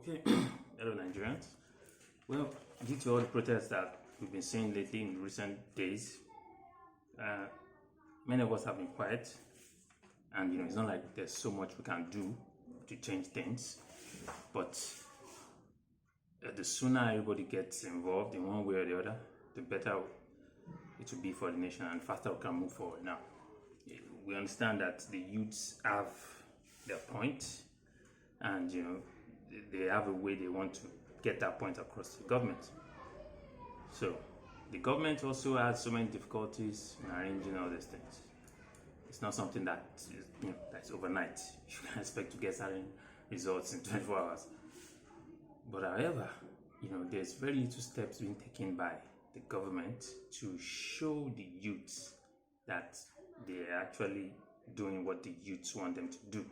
Okay, hello Nigerians. Well, due to all the protests that we've been seeing lately in recent days, many of us have been quiet, and it's not like there's so much we can do to change things. But the sooner everybody gets involved in one way or the other, the better it will be for the nation, and faster we can move forward. Now, we understand that the youths have their point, and they have a way they want to get that point across to the government. So the government also has so many difficulties in arranging all these things. It's not something that is, that's overnight. You can expect to get certain results in 24 hours. But however, there's very little steps being taken by the government to show the youths that they're actually doing what the youths want them to do.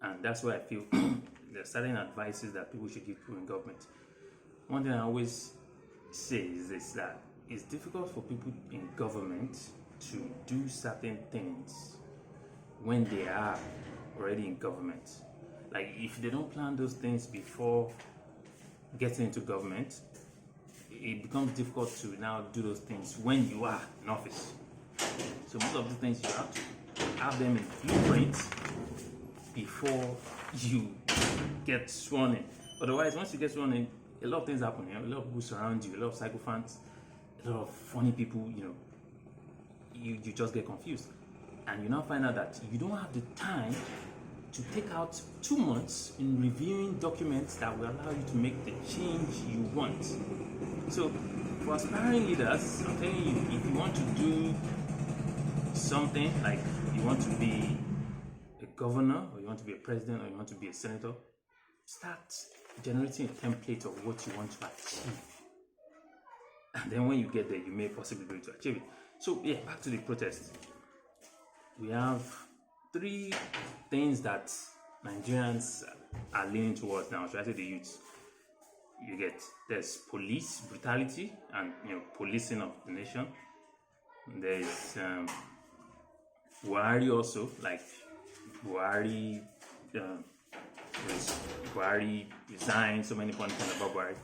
And that's why I feel there are certain advices that people should give people in government. One thing I always say is this, that it's difficult for people in government to do certain things when they are already in government. Like, if they don't plan those things before getting into government, it becomes difficult to now do those things when you are in office. So most of the things you have to have them in blueprints before you get sworn in. Otherwise, once you get sworn in, a lot of things happen. A lot of people surround you, a lot of sycophants, a lot of funny people. You just get confused, and you now find out that you don't have the time to take out 2 months in reviewing documents that will allow you to make the change you want. So, for aspiring leaders, I'm telling you, if you want to do something, like you want to be a governor, or you want to be a president, or you want to be a senator, start generating a template of what you want to achieve. And then when you get there, you may possibly be able to achieve it. So yeah, back to the protest. We have 3 things that Nigerians are leaning towards now, especially the youth. There's police brutality and policing of the nation. There's Buhari also, like Buhari resigned, so many funny things about Buhari.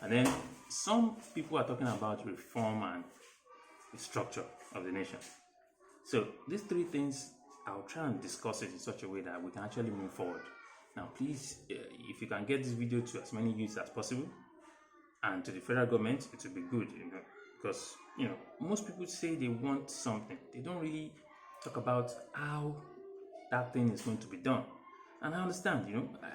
And then some people are talking about reform and the structure of the nation. So these 3 things, I'll try and discuss it in such a way that we can actually move forward. Now, please, if you can get this video to as many youths as possible and to the federal government, it will be good, because most people say they want something. They don't really talk about how that thing is going to be done. And I understand,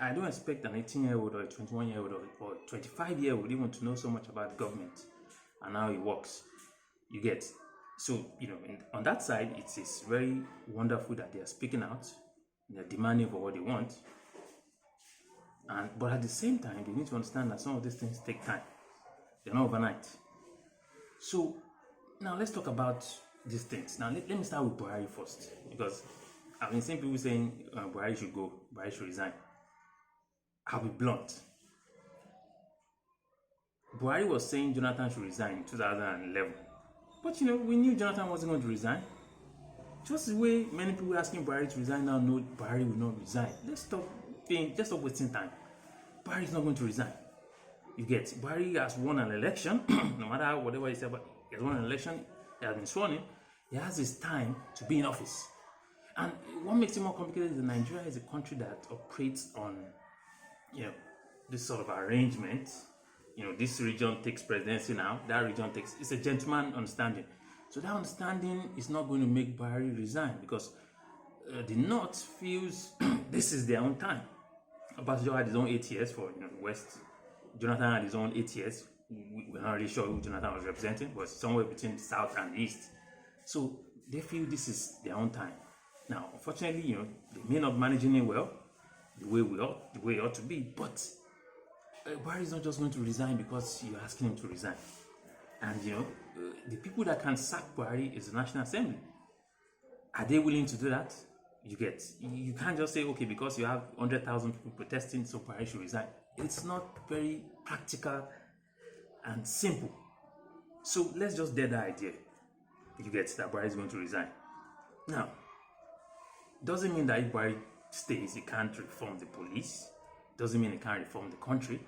I don't expect an 18-year-old or a 21-year-old or 25-year-old even to know so much about government and how it works. You get. So, on that side, it is very wonderful that they are speaking out, they're demanding for what they want. But at the same time, they need to understand that some of these things take time. They're not overnight. So, now let's talk about these things. Now, let me start with Buhari first, because I've been seeing people saying Buhari should go, Buhari should resign. I'll be blunt. Buhari was saying Jonathan should resign in 2011. But we knew Jonathan wasn't going to resign. Just the way many people are asking Buhari to resign now, no, Buhari will not resign. Let's stop wasting time. Buhari is not going to resign. You get. Buhari has won an election, no matter whatever he said, but he has won an election, he has been sworn in, he has his time to be in office. And what makes it more complicated is that Nigeria is a country that operates on, this sort of arrangement. This region takes presidency now, that region takes, it's a gentleman understanding. So that understanding is not going to make Buhari resign, because the North feels this is their own time. Obasanjo had his own 8 years for the West. Jonathan had his own 8 years. We're not really sure who Jonathan was representing, but somewhere between the South and the East. So they feel this is their own time. Now, unfortunately, they may not be managing it well, the way it ought to be, but Buhari is not just going to resign because you're asking him to resign. And the people that can sack Buhari is the National Assembly. Are they willing to do that? You can't just say, okay, because you have 100,000 people protesting, so Buhari should resign. It's not very practical and simple. So let's just dead the idea. That Buhari is going to resign. Now, doesn't mean that if Buhari stays, he can't reform the police. doesn't mean it can't reform the country.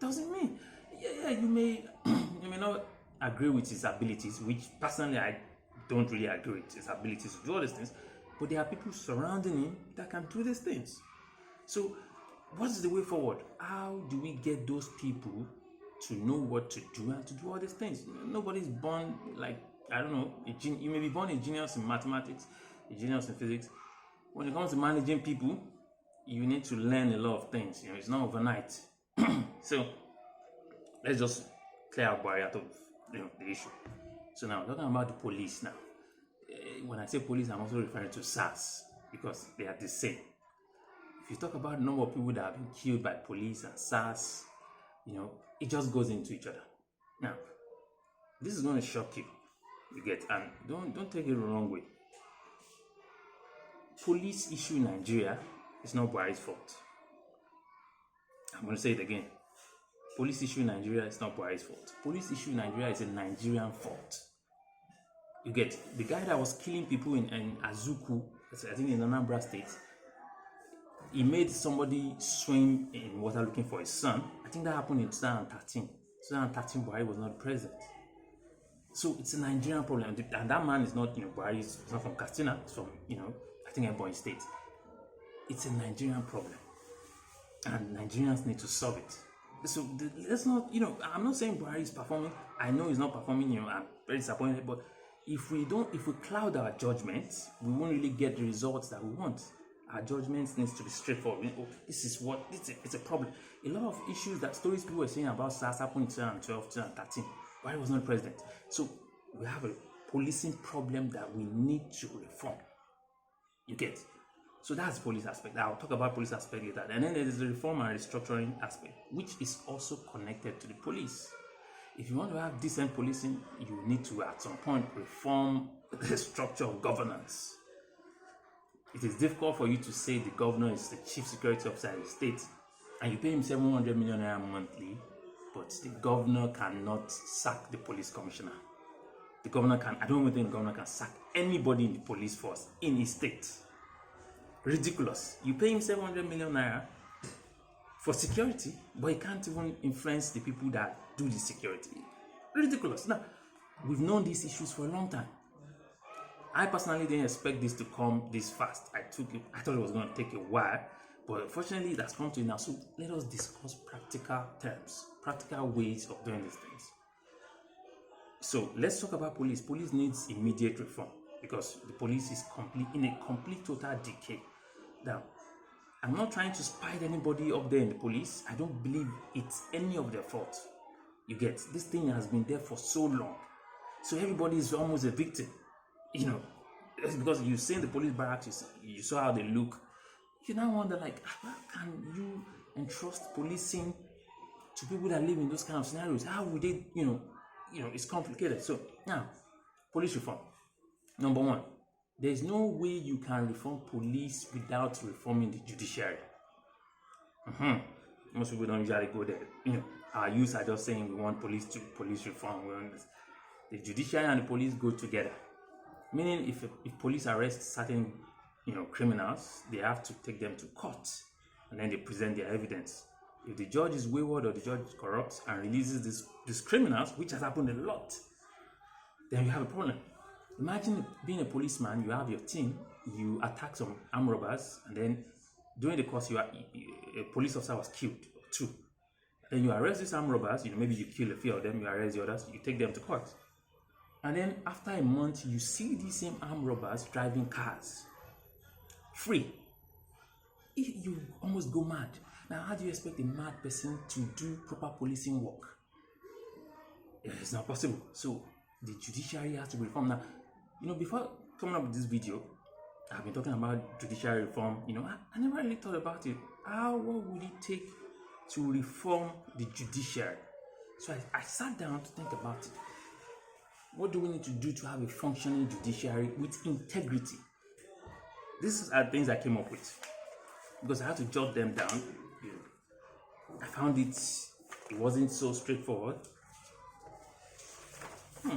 Doesn't mean, yeah, you may you may not agree with his abilities, which personally I don't really agree with his abilities to do all these things, but there are people surrounding him that can do these things. So what is the way forward? How do we get those people to know what to do and to do all these things? Nobody's born like, I don't know, you may be born a genius in mathematics, a genius in physics. When it comes to managing people, you need to learn a lot of things. It's not overnight. So let's just clear our barrier out of the issue. So now talking about the police now. When I say police, I'm also referring to SARS because they are the same. If you talk about the number of people that have been killed by police and SARS, it just goes into each other. Now, this is going to shock you. You get, and don't take it the wrong way. Police issue in Nigeria is not Buhari's fault. I'm going to say it again. Police issue in Nigeria is not Buhari's fault. Police issue in Nigeria is a Nigerian fault. You get, the guy that was killing people in Azuku, I think in Anambra State, he made somebody swim in water looking for his son. I think that happened in 2013. 2013, Buhari was not president. So it's a Nigerian problem. And that man is not, Buhari is not from Katsina. It's from, I think Ebonyi State. It's a Nigerian problem. And Nigerians need to solve it. So let's not, I'm not saying Buhari is performing. I know he's not performing, I'm very disappointed. But if we cloud our judgments, we won't really get the results that we want. Our judgments needs to be straightforward. This is what, it's a problem. A lot of issues stories people were saying about SARS happened in 2012, 2013. Buhari was not president. So we have a policing problem that we need to reform. You get? So that's the police aspect. I'll talk about police aspect later. And then there is the reform and restructuring aspect, which is also connected to the police. If you want to have decent policing, you need to at some point reform the structure of governance. It is difficult for you to say the governor is the chief security officer in the state and you pay him 700 million naira monthly, but the governor cannot sack the police commissioner. I don't even think the governor can sack anybody in the police force in his state. Ridiculous. You pay him 700 million naira for security, but he can't even influence the people that do the security. Ridiculous. Now, we've known these issues for a long time. I personally didn't expect this to come this fast. I thought it was going to take a while, but fortunately that's come to it now. So let us discuss practical terms, practical ways of doing these things. So let's talk about police. Police needs immediate reform because the police is in a complete total decay. Now, I'm not trying to spite anybody up there in the police. I don't believe it's any of their fault. You get, this thing has been there for so long. So everybody is almost a victim. It's because you've seen the police barracks, you saw how they look. You now wonder, how can you entrust policing to people that live in those kind of scenarios? How would they, it's complicated. So now, police reform. Number one, there's no way you can reform police without reforming the judiciary. Most people don't usually go there. Our youth are just saying we want police reform. We want this. The judiciary and the police go together. Meaning, if police arrest certain, criminals, they have to take them to court, and then they present their evidence. If the judge is wayward or the judge is corrupt and releases these criminals, which has happened a lot, then you have a problem. Imagine being a policeman, you have your team, you attack some armed robbers, and then during the course, a police officer was killed, or two. Then you arrest these armed robbers, maybe you kill a few of them, you arrest the others, you take them to court. And then after a month, you see these same armed robbers driving cars free. You almost go mad. Now, how do you expect a mad person to do proper policing work? It's not possible. So the judiciary has to be reformed. Now, before coming up with this video, I've been talking about judiciary reform. I never really thought about it. What would it take to reform the judiciary? So I sat down to think about it. What do we need to do to have a functioning judiciary with integrity? These are things I came up with because I had to jot them down. I found it wasn't so straightforward. I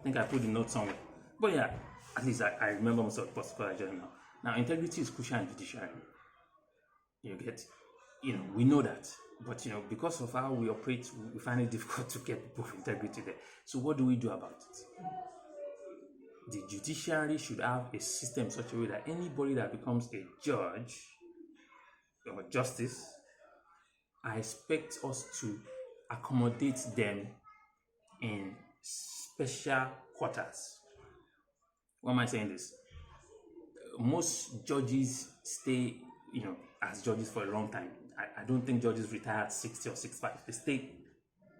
think I put the note somewhere. But yeah, at least I remember most of the parts because I just now. Now, integrity is crucial in judiciary. You get? We know that. But, because of how we operate, we find it difficult to get people of integrity there. So what do we do about it? The judiciary should have a system in such a way that anybody that becomes a judge or justice, I expect us to accommodate them in special quarters. Why am I saying this? Most judges stay, as judges for a long time. I don't think judges retire at 60 or 65. They stay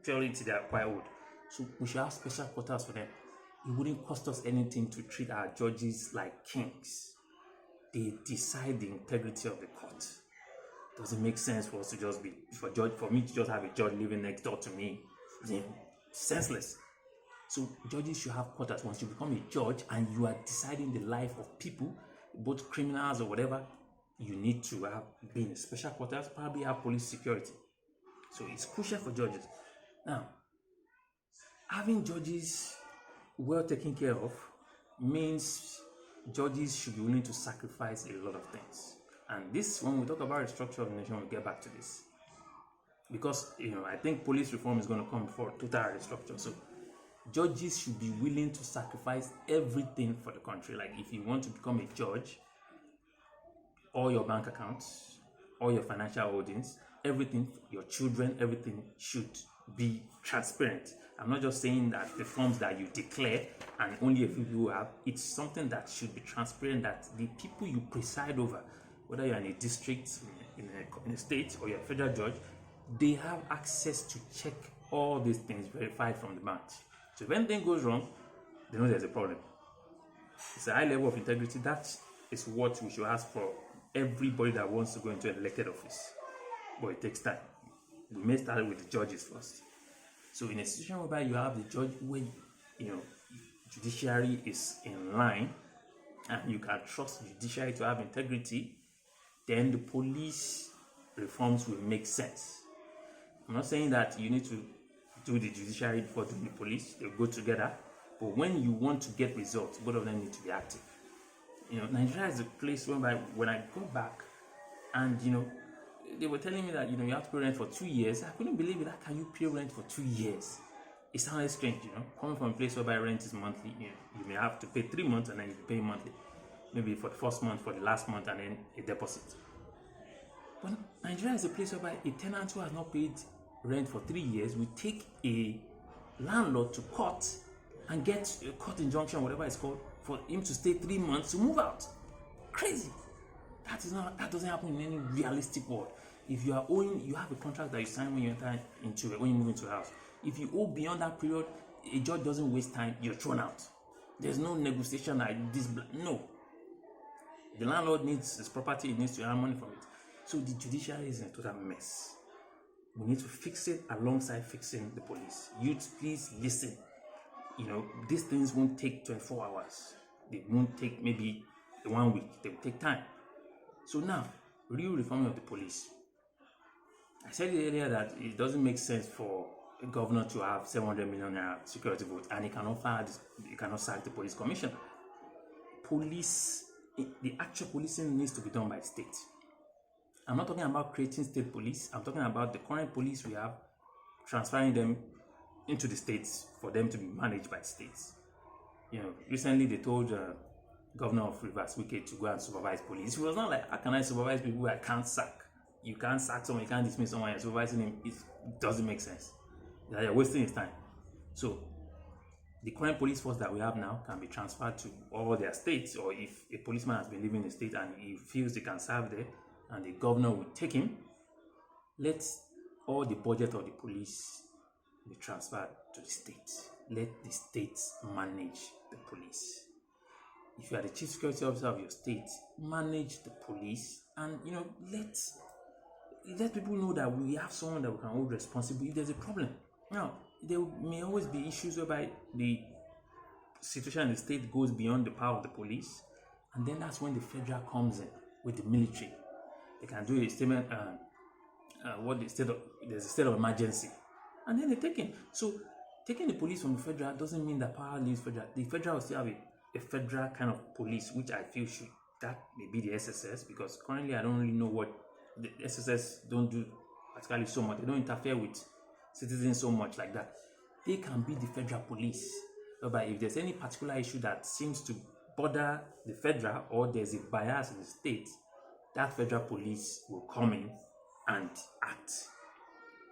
purely till they are quite old. So we should have special quarters for them. It wouldn't cost us anything to treat our judges like kings. They decide the integrity of the court. Doesn't make sense for us to just be for me to just have a judge living next door to me. Senseless. So judges should have quarters. Once you become a judge and you are deciding the life of people, both criminals or whatever, you need to be in special quarters, probably have police security. So it's crucial for judges. Now, having judges well taken care of means judges should be willing to sacrifice a lot of things. And this, when we talk about the structure of the nation, we'll get back to this. Because, I think police reform is going to come before total restructure. So judges should be willing to sacrifice everything for the country. Like if you want to become a judge, all your bank accounts, all your financial holdings, everything, your children, everything should be transparent. I'm not just saying that the forms that you declare and only a few people have, it's something that should be transparent, that the people you preside over, whether you're in a district, in a state, or you're a federal judge, they have access to check all these things verified from the bank. So if anything goes wrong, they know there's a problem. It's a high level of integrity. That is what we should ask for everybody that wants to go into an elected office. But it takes time. We may start with the judges first. So in a situation whereby you have the judge where judiciary is in line and you can trust the judiciary to have integrity, then the police reforms will make sense. I'm not saying that you need to do the judiciary before doing the police. They'll go together. But when you want to get results, both of them need to be active. Nigeria is a place whereby when I go back and, they were telling me that, you have to pay rent for 2 years. I couldn't believe it. How can you pay rent for 2 years? It sounded strange, coming from a place whereby rent is monthly. You may have to pay 3 months and then you pay monthly. Maybe for the first month, for the last month, and then a deposit. But Nigeria is a place whereby a tenant who has not paid rent for 3 years will take a landlord to court and get a court injunction, whatever it's called, for him to stay 3 months to move out. Crazy. That doesn't happen in any realistic world. If you are owing, you have a contract that you sign when you move into a house. If you owe beyond that period, a judge doesn't waste time, you're thrown out. There's no negotiation like this. No. The landlord needs his property, he needs to earn money from it. So the judiciary is in a total mess. We need to fix it alongside fixing the police. Youth, please listen. These things won't take 24 hours. They won't take maybe 1 week. They will take time. So now, real reform of the police. I said earlier that it doesn't make sense for a governor to have 700 million security votes and he cannot sack the police commissioner. The actual policing needs to be done by the state. I'm not talking about creating state police. I'm talking about the current police we have, transferring them into the states for them to be managed by states. Recently they told Governor of Rivers, Wike, to go and supervise police. It was not like, how can I supervise people who I can't sack? You can't sack someone, you can't dismiss someone, you're supervising him. It doesn't make sense. You're wasting his time. So the current police force that we have now can be transferred to all their states, or if a policeman has been living in the state and he feels he can serve there and the governor will take him, let all the budget of the police be transferred to the state. Let the states manage the police. If you are the chief security officer of your state, manage the police and let people know that we have someone that we can hold responsible if there's a problem. Now, there may always be issues whereby the situation in the state goes beyond the power of the police, and then that's when the federal comes in with the military. They can do a statement, there's a state of emergency, and then they take it. So, taking the police from the federal doesn't mean that power leaves federal. The federal will still have a federal kind of police, which I feel that may be the SSS, because currently I don't really know what the SSS don't do particularly so much. They don't interfere with citizens so much like that. They can be the federal police. Whereby if there's any particular issue that seems to bother the federal or there's a bias in the state, that federal police will come in and act.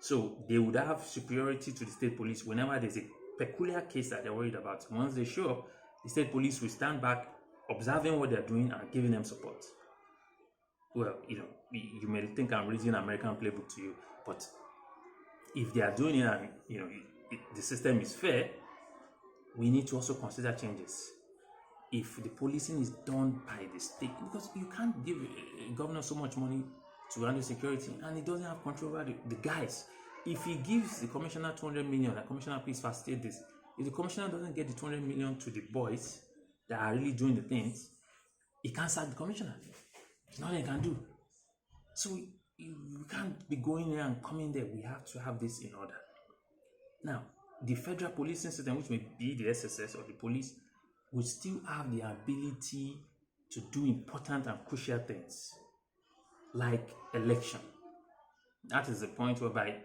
So they would have superiority to the state police whenever there's a peculiar case that they're worried about. Once they show up, the state police will stand back, observing what they're doing and giving them support. Well, you may think I'm reading American playbook to you, but if they are doing it and the system is fair, we need to also consider changes. If the policing is done by the state, because you can't give a governor so much money to handle security and he doesn't have control over the guys. If he gives the commissioner 200 million, the commissioner, please facilitate this. If the commissioner doesn't get the 200 million to the boys that are really doing the things, he can't sack the commissioner. There's nothing he can do. So we can't be going there and coming there. We have to have this in order. Now, the federal policing system, which may be the SSS or the police, will still have the ability to do important and crucial things, like election. That is the point whereby,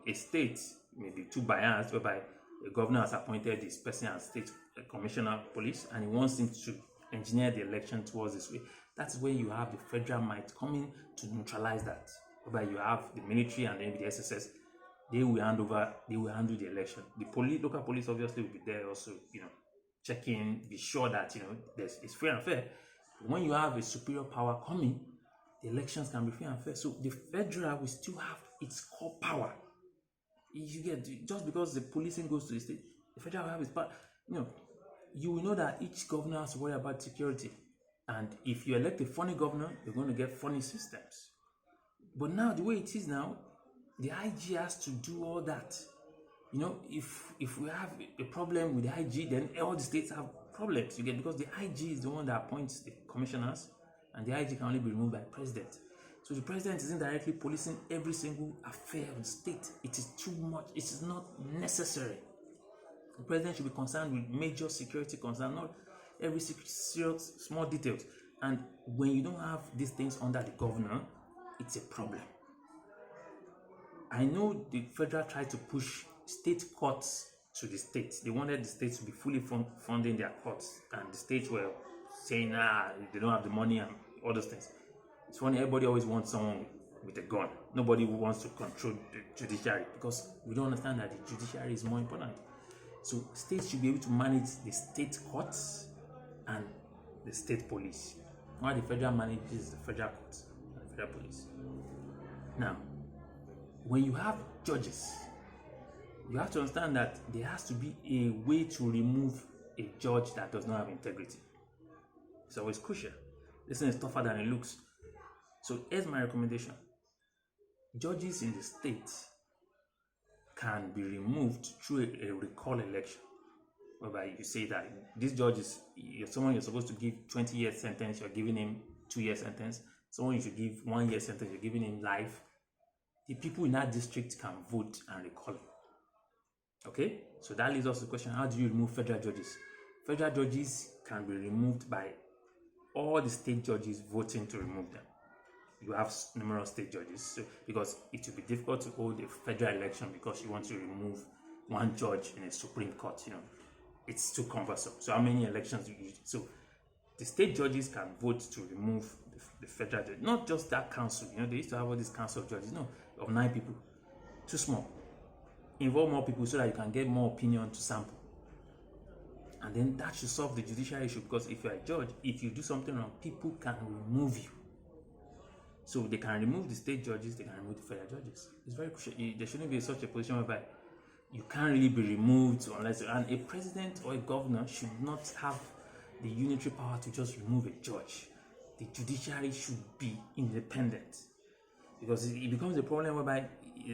a state may be too biased, whereby a governor has appointed this person as state commissioner of police, and he wants him to engineer the election towards this way. That's where you have the federal might coming to neutralize that. Whereby you have the military and then the SSS, they will handle the election. The local police obviously will be there also, check in, be sure that it's fair and fair. But when you have a superior power coming, the elections can be fair and fair. So the federal will still have its core power. You get, just because the policing goes to the state, the federal will have its power. You will know that each governor has to worry about security. And if you elect a funny governor, you're going to get funny systems. But now, the way it is now, the IG has to do all that. If we have a problem with the IG, then all the states have problems. You get, because the IG is the one that appoints the commissioners, and the IG can only be removed by the president. So the president is indirectly policing every single affair of the state. It is too much. It is not necessary. The president should be concerned with major security concerns, not every serious small details. And when you don't have these things under the governor, it's a problem. I know the federal tried to push state courts to the states. They wanted the states to be fully funding their courts, and the states were saying, they don't have the money and all those things. It's funny, everybody always wants someone with a gun. Nobody wants to control the judiciary, because we don't understand that the judiciary is more important. So states should be able to manage the state courts and the state police, while the federal manages the federal courts and the federal police. Now, when you have judges, you have to understand that there has to be a way to remove a judge that does not have integrity. It's always crucial. This thing is tougher than it looks. So here's my recommendation. Judges in the state can be removed through a recall election, whereby you say that this judge is someone you're supposed to give 20 years sentence, you're giving him 2 year sentence. Someone you should give 1 year sentence, you're giving him life. The people in that district can vote and recall him. Okay, so that leads us to the question: how do you remove federal judges? Federal judges can be removed by all the state judges voting to remove them. You have numerous state judges, so, because it will be difficult to hold a federal election because you want to remove one judge in a Supreme Court. It's too cumbersome. So how many elections do you use? So the state judges can vote to remove the federal judge. Not just that council. They used to have all these council of judges. No, of 9 people. Too small. Involve more people so that you can get more opinion to sample. And then that should solve the judicial issue, because if you're a judge, if you do something wrong, people can remove you. So they can remove the state judges, they can remove the federal judges. It's very crucial. There shouldn't be such a position whereby you can't really be removed unless, and a president or a governor should not have the unitary power to just remove a judge. The judiciary should be independent, because it becomes a problem whereby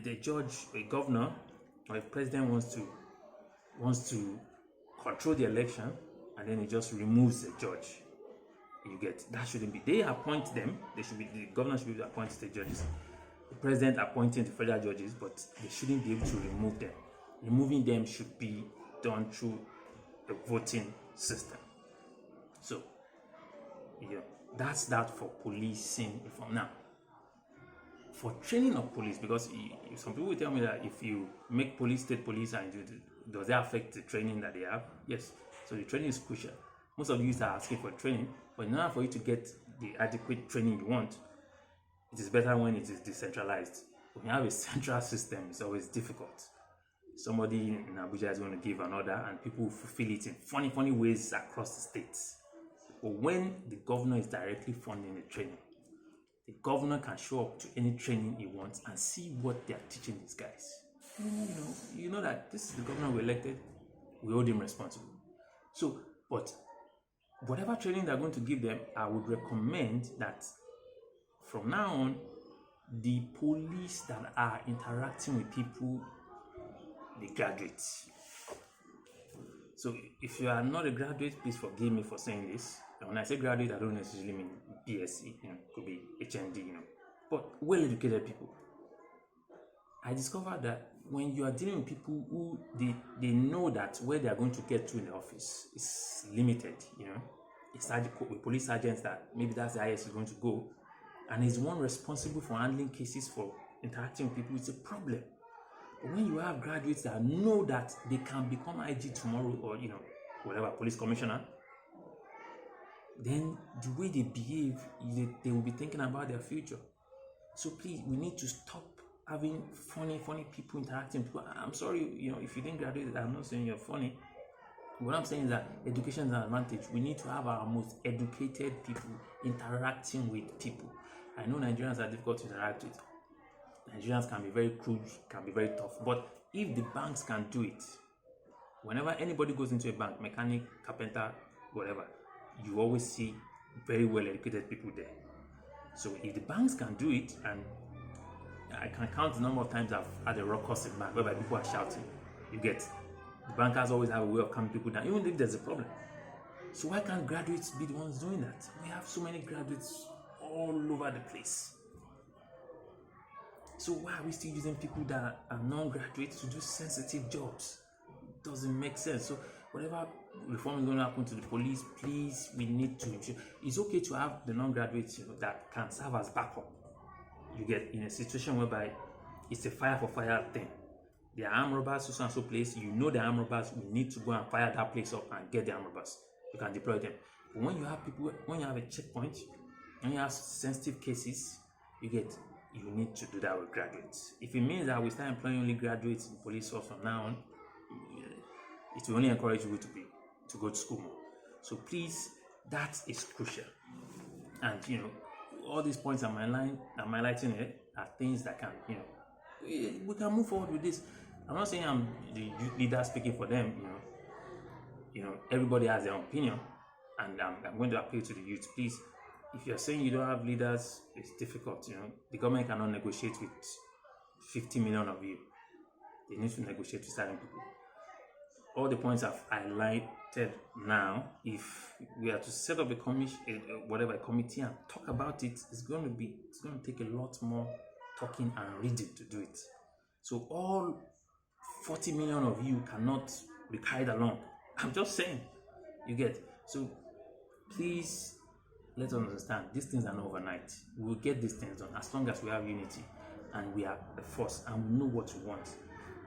the judge, a governor, or a president wants to control the election, and then he just removes the judge. You get, that shouldn't be. They appoint them. The governor should be able to appoint state judges. The president appointing the federal judges, but they shouldn't be able to remove them. Removing them should be done through a voting system. So, that's that for policing reform. Now, for training of police, because some people will tell me that if you make police state police and does that affect the training that they have? Yes. So the training is crucial. Most of you are asking for training, but in order for you to get the adequate training you want, it is better when it is decentralized. When you have a central system, it's always difficult. Somebody in Abuja is going to give an order and people will fulfill it in funny ways across the states. But when the governor is directly funding the training, the governor can show up to any training he wants and see what they are teaching these guys. You know that this is the governor we elected, we hold him responsible. So, but whatever training they're going to give them, I would recommend that from now on, the police that are interacting with people, they graduate. So if you are not a graduate, please forgive me for saying this. And when I say graduate, I don't necessarily mean BSc, could be HND, but well-educated people. I discovered that when you are dealing with people who they know that where they are going to get to in the office is limited, with police sergeants that maybe that's the highest is going to go, and is one responsible for handling cases, for interacting with people, it's a problem. But when you have graduates that know that they can become IG tomorrow, or whatever, police commissioner, then the way they behave, they will be thinking about their future. So please, we need to stop having funny people interacting with people. I'm sorry, if you didn't graduate, I'm not saying you're funny. What I'm saying is that education is an advantage. We need to have our most educated people interacting with people. I know Nigerians are difficult to interact with. Nigerians can be very crude, can be very tough. But if the banks can do it, whenever anybody goes into a bank, mechanic, carpenter, whatever, you always see very well educated people there. So if the banks can do it, and I can count the number of times I've had a ruckus in bank whereby people are shouting, the bankers always have a way of calming people down, even if there's a problem. So why can't graduates be the ones doing that? We have so many graduates all over the place. So why are we still using people that are non-graduates to do sensitive jobs? It doesn't make sense. So whatever reform is going to happen to the police, please, we need to ensure. It's okay to have the non-graduates that can serve as backup. You get in a situation whereby it's a fire for fire thing. There are armed robbers, so and so place. The armed robbers, we need to go and fire that place up and get the armed robbers. You can deploy them. But when you have people, when you have a checkpoint, when you have sensitive cases, you need to do that with graduates. If it means that we start employing only graduates in police force from now on, it will only encourage you to go to school more. So please, that is crucial. And all these points I'm highlighting here are things that can, we can move forward with this. I'm not saying I'm the youth leader speaking for them. Everybody has their own opinion, and I'm going to appeal to the youth. Please, if you're saying you don't have leaders, it's difficult. The government cannot negotiate with 50 million of you. They need to negotiate with certain people. All the points I've highlighted now, if we are to set up a committee and talk about it, it's going to take a lot more talking and reading to do it. So all 40 million of you cannot be carried along. I'm just saying, so please, let's understand, these things are not overnight. We'll get these things done as long as we have unity and we are the force and we know what we want.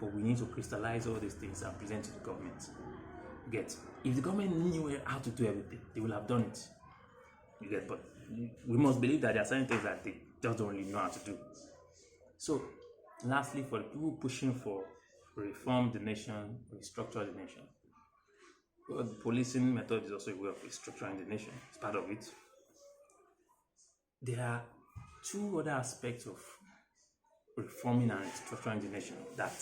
But we need to crystallize all these things and present to the government. If the government knew how to do everything, they will have done it. But we must believe that there are certain things that they just don't really know how to do. So, lastly, for the people pushing for reform the nation, restructure the nation, well, the policing method is also a way of restructuring the nation. It's part of it. There are two other aspects of reforming and restructuring the nation that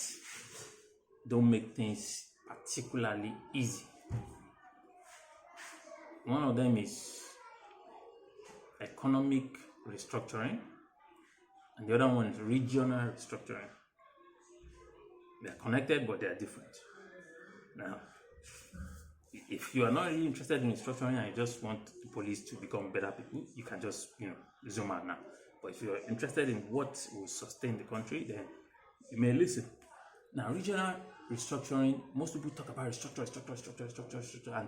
don't make things particularly easy. One of them is economic restructuring, and the other one is regional restructuring. They are connected, but they are different. Now, if you are not really interested in restructuring and you just want the police to become better people, you can just zoom out now. But if you are interested in what will sustain the country, then you may listen. Now, regional restructuring, most people talk about restructure,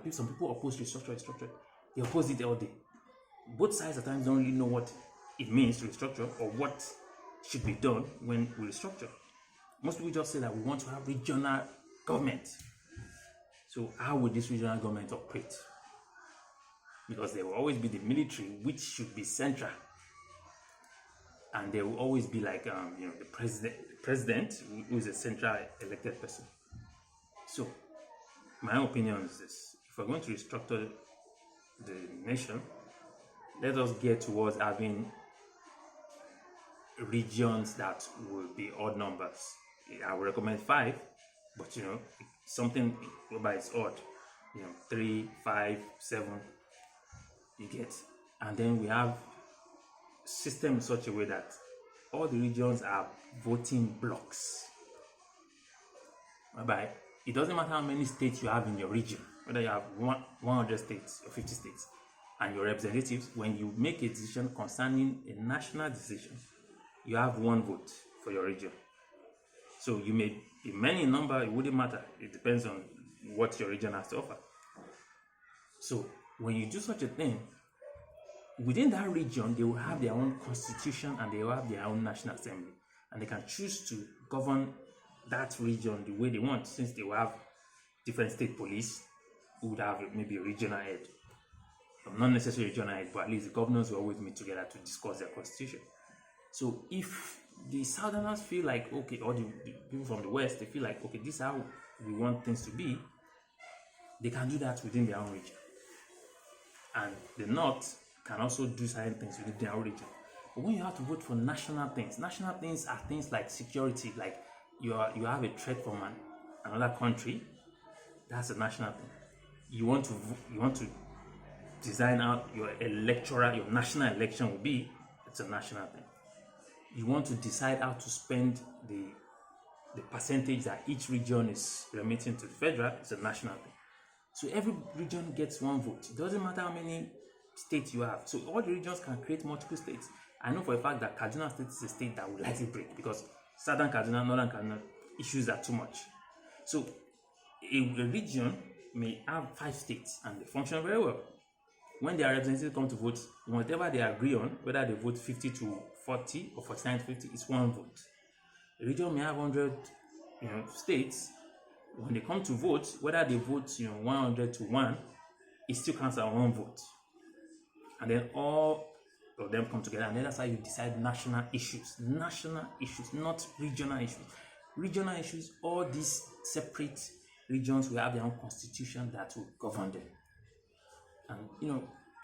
and some people oppose restructure. They oppose it all day. Both sides at times don't really know what it means to restructure or what should be done when we restructure. Most people just say that we want to have regional government. So how would this regional government operate? Because there will always be the military, which should be central, and there will always be like the president who is a central elected person. So my opinion is this: if we're going to restructure the nation, let us get towards having regions that will be odd numbers. I would recommend 5, but something whereby it's odd, 3, 5, 7, you get. And then we have system in such a way that all the regions are voting blocks, whereby it doesn't matter how many states you have in your region, whether you have 100 states or 50 states, and your representatives, when you make a decision concerning a national decision, you have 1 vote for your region. So you may be many in number, it wouldn't matter. It depends on what your region has to offer. So when you do such a thing, within that region, they will have their own constitution and they will have their own national assembly. And they can choose to govern that region the way they want, since they will have different state police who would have maybe a regional head. Not necessarily regional head, but at least the governors will always meet together to discuss their constitution. So if the Southerners feel like, okay, or the people from the West, they feel like, okay, this is how we want things to be, they can do that within their own region. And the North can also do certain things within their own region. But when you have to vote for national things are things like security, like you have a threat from another country, that's a national thing. You want to design out your national election will be, it's a national thing. You want to decide how to spend the percentage that each region is remitting to the federal, it's a national thing. So every region gets 1 vote. It doesn't matter how many states you have. So all the regions can create multiple states. I know for a fact that Kaduna State is a state that will likely break, because Southern Kaduna, Northern Kaduna issues are too much. So a region may have 5 states and they function very well. When their representatives come to vote, whatever they agree on, whether they vote 50 to 40 or 49 to 50, it's 1 vote. A region may have 100 states. When they come to vote, whether they vote 100 to 1, it still counts as 1 vote. And then all of them come together, and then that's how you decide national issues, not regional issues. Regional issues, all these separate regions will have their own constitution that will govern them. And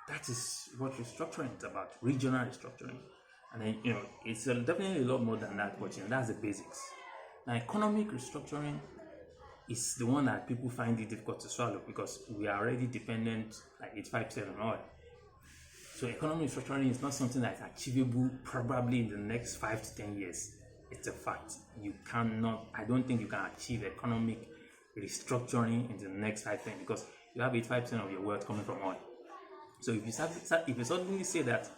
that is what restructuring is about, regional restructuring. And then it's definitely a lot more than that, but that's the basics. Now, economic restructuring is the one that people find it difficult to swallow, because we are already dependent like 85% on oil. So economic restructuring is not something that's achievable probably in the next 5 to 10 years. It's a fact. I don't think you can achieve economic restructuring in the next 5 to 10, because you have 85% of your wealth coming from oil. So if you suddenly say that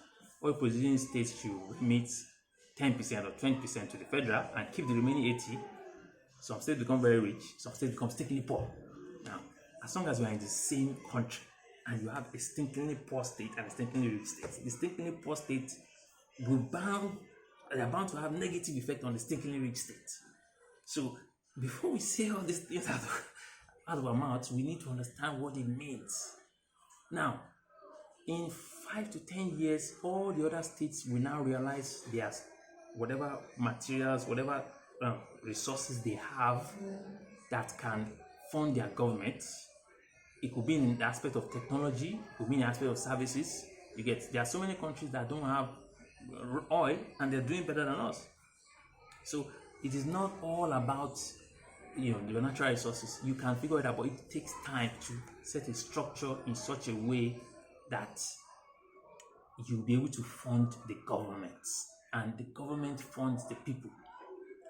oil producing states should remit 10% or 20% to the federal and keep the remaining 80%, some states become very rich, some states become stinkingly poor. Now, as long as you are in the same country and you have a stinkingly poor state and a stinkingly rich state, the stinkingly poor state they are bound to have negative effect on the stinkingly rich state. So before we say all these things out of our mouths, we need to understand what it means. Now, in 5 to 10 years, all the other states will now realize there's whatever materials, whatever resources they have that can fund their government. It could be in the aspect of technology, it could be in the aspect of services. There are so many countries that don't have oil and they're doing better than us. So it is not all about your natural resources. You can figure it out, but it takes time to set a structure in such a way that you'll be able to fund the government, and the government funds the people.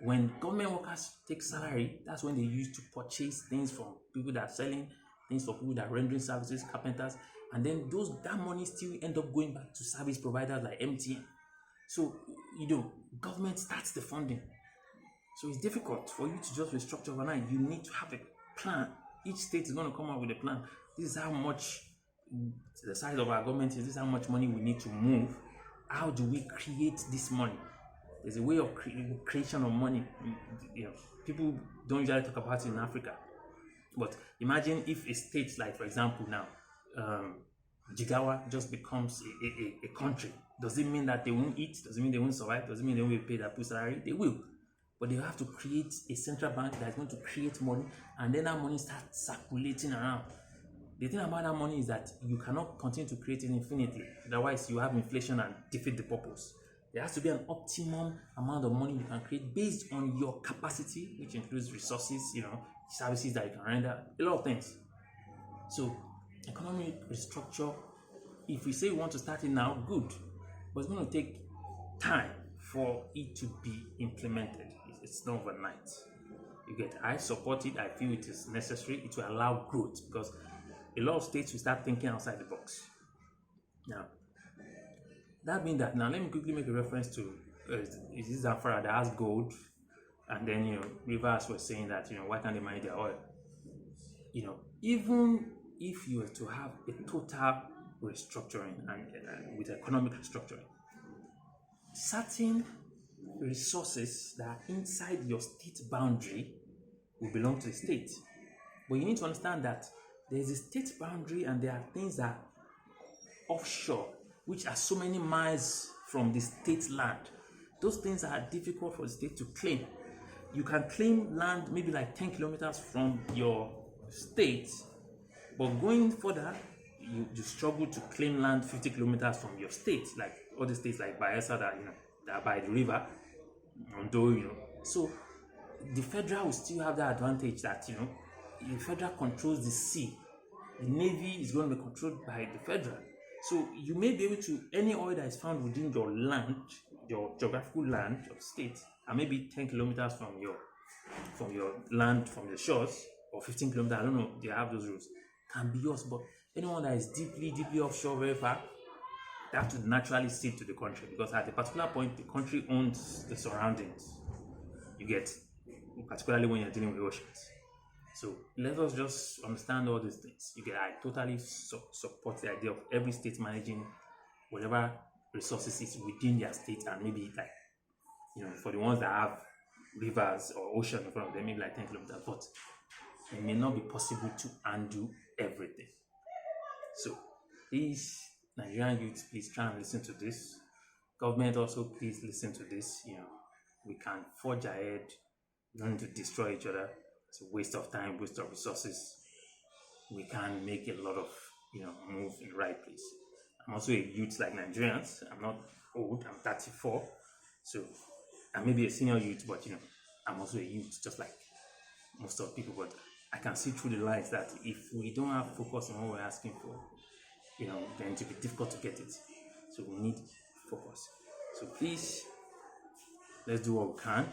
When government workers take salary, that's when they use to purchase things from people that are selling things, for people that are rendering services, carpenters, and then that money still end up going back to service providers like MTN. So government starts the funding. So it's difficult for you to just restructure overnight. You need to have a plan. Each state is going to come up with a plan. This is how much the size of our government is. This is how much money we need to move. How do we create this money? There's a way of creation of money. People don't usually talk about it in Africa. But imagine if a state like, for example, now, Jigawa just becomes a country. Does it mean that they won't eat? Does it mean they won't survive? Does it mean they won't be paid their full salary? They will. But they have to create a central bank that's going to create money, and then that money starts circulating around. The thing about that money is that you cannot continue to create it infinitely. Otherwise, you have inflation and defeat the purpose. There has to be an optimum amount of money you can create based on your capacity, which includes resources, services that you can render, a lot of things. So, economic restructure, if we say we want to start it now, good. But it's going to take time for it to be implemented. It's not overnight. I support it. I feel it is necessary. It will allow growth because a lot of states will start thinking outside the box. Now, that means that, now let me quickly make a reference to is Zamfara that has gold, and then Rivers was saying that why can't they mine their oil? Even if you were to have a total restructuring and with economic restructuring, certain resources that are inside your state boundary will belong to the state. But you need to understand that there is a state boundary and there are things that are offshore, which are so many miles from the state land. Those things are difficult for the state to claim. You can claim land maybe like 10 kilometers from your state, but going further, you struggle to claim land 50 kilometers from your state, like other states like Bayelsa that are by the river, Ondo, So the federal will still have that advantage that the federal controls the sea. The navy is going to be controlled by the federal. So you may be able to, any oil that is found within your land, your geographical land, your state, and maybe 10 kilometers from your land, from the shores, or 15 kilometers, I don't know, they have those rules, can be yours. But anyone that is deeply, deeply offshore, very far, they have to naturally cede to the country, because at a particular point, the country owns the surroundings. You get, particularly when you're dealing with oceans. So let us just understand all these things. I totally support the idea of every state managing whatever resources is within their state, and maybe for the ones that have rivers or ocean in front of them, maybe like 10 kilometers. But it may not be possible to undo everything. So please, Nigerian youth, please try and listen to this. Government also, please listen to this. We can forge ahead. We don't need to destroy each other. It's a waste of time, waste of resources. We can make a lot of, move in the right place. I'm also a youth like Nigerians. I'm not old, I'm 34. So I may be a senior youth, but I'm also a youth, just like most of the people. But I can see through the lines that if we don't have focus on what we're asking for, then it will be difficult to get it. So we need focus. So please, let's do what we can.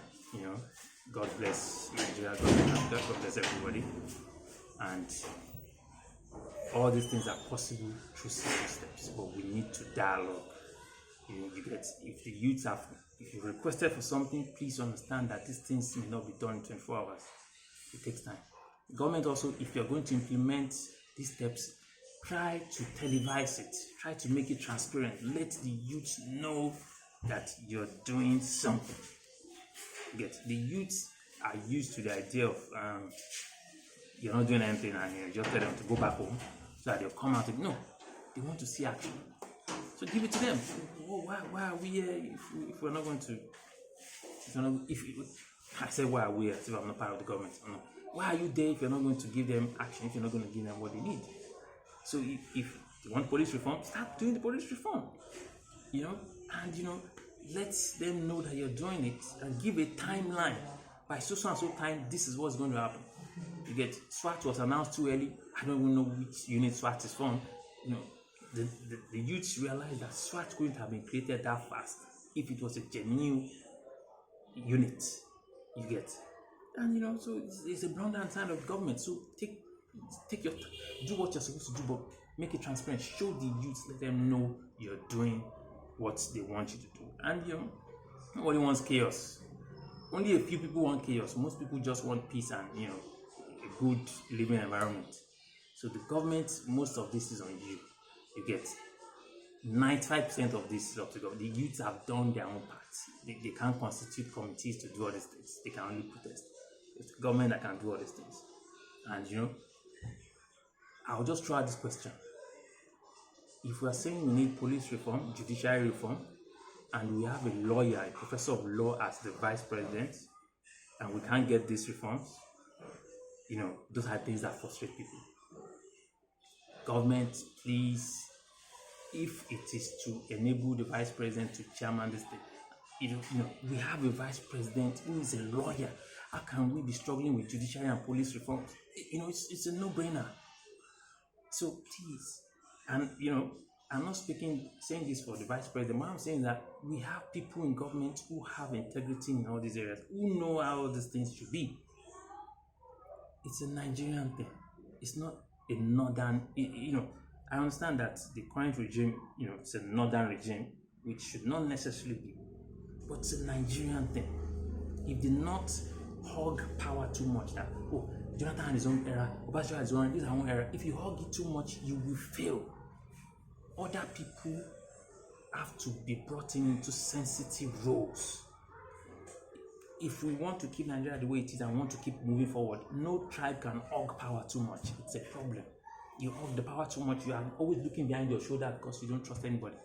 God bless Nigeria, God bless Africa, God bless everybody. And all these things are possible through simple steps, but we need to dialogue. If the youths if you requested for something, please understand that these things may not be done in 24 hours. It takes time. The government also, if you're going to implement these steps, try to televise it. Try to make it transparent. Let the youth know that you're doing something. The youths are used to the idea of you're not doing anything and you just tell them to go back home so that they'll come out and no, they want to see action. So give it to them. Why are we here if we're not going to? I say why are we here if I'm not part of the government? No. Why are you there if you're not going to give them action? If you're not going to give them what they need? So if they want police reform, start doing the police reform. And let them know that you're doing it and give a timeline. By so and so time, this is what's going to happen. SWAT was announced too early. I don't even know which unit SWAT is from. The youths realized that SWAT couldn't have been created that fast if it was a genuine unit. And so it's a blunder sign of government. So take your time, do what you're supposed to do, but make it transparent. Show the youths, let them know you're doing what they want you to do. And nobody wants chaos. Only a few people want chaos. Most people just want peace and a good living environment. So the government, most of this is on you. 95% of this is up to government. The youths have done their own part. They can't constitute committees to do all these things. They can only protest. It's the government that can do all these things. And I'll just throw out this question. If we are saying we need police reform, judiciary reform, and we have a lawyer, a professor of law as the vice president, and we can't get these reforms, those are things that frustrate people. Government, please, if it is to enable the vice president to chairman this thing, we have a vice president who is a lawyer. How can we be struggling with judiciary and police reforms? It's a no-brainer. So please, and I'm not saying this for the vice president. What I'm saying is that we have people in government who have integrity in all these areas, who know how all these things should be. It's a Nigerian thing. It's not a northern. I understand that the current regime, it's a northern regime, which should not necessarily be, but it's a Nigerian thing. If they not hug power too much, that Jonathan had his own era, Obasanjo had his own, this is our own era. If you hug it too much, you will fail. Other people have to be brought into sensitive roles. If we want to keep Nigeria the way it is and want to keep moving forward, no tribe can hug power too much. It's a problem. You hug the power too much, you are always looking behind your shoulder because you don't trust anybody.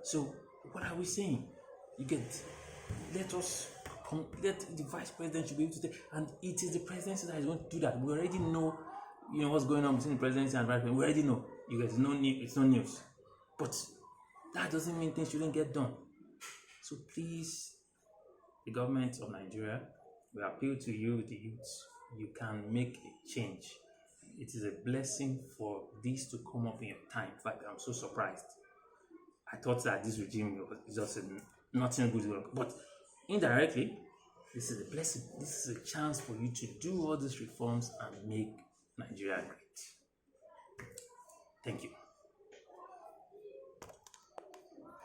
So, what are we saying? Let the vice president should be able to take, and it is the presidency that is going to do that. We already know, what's going on between the presidency and vice president. We already know. You guys, it's no news. But that doesn't mean things shouldn't get done. So please, the government of Nigeria, we appeal to you, the youth. You can make a change. It is a blessing for this to come up in your time. In fact, I'm so surprised. I thought that this regime was just nothing good, but indirectly, this is a blessing. This is a chance for you to do all these reforms and make Nigeria great. Thank you.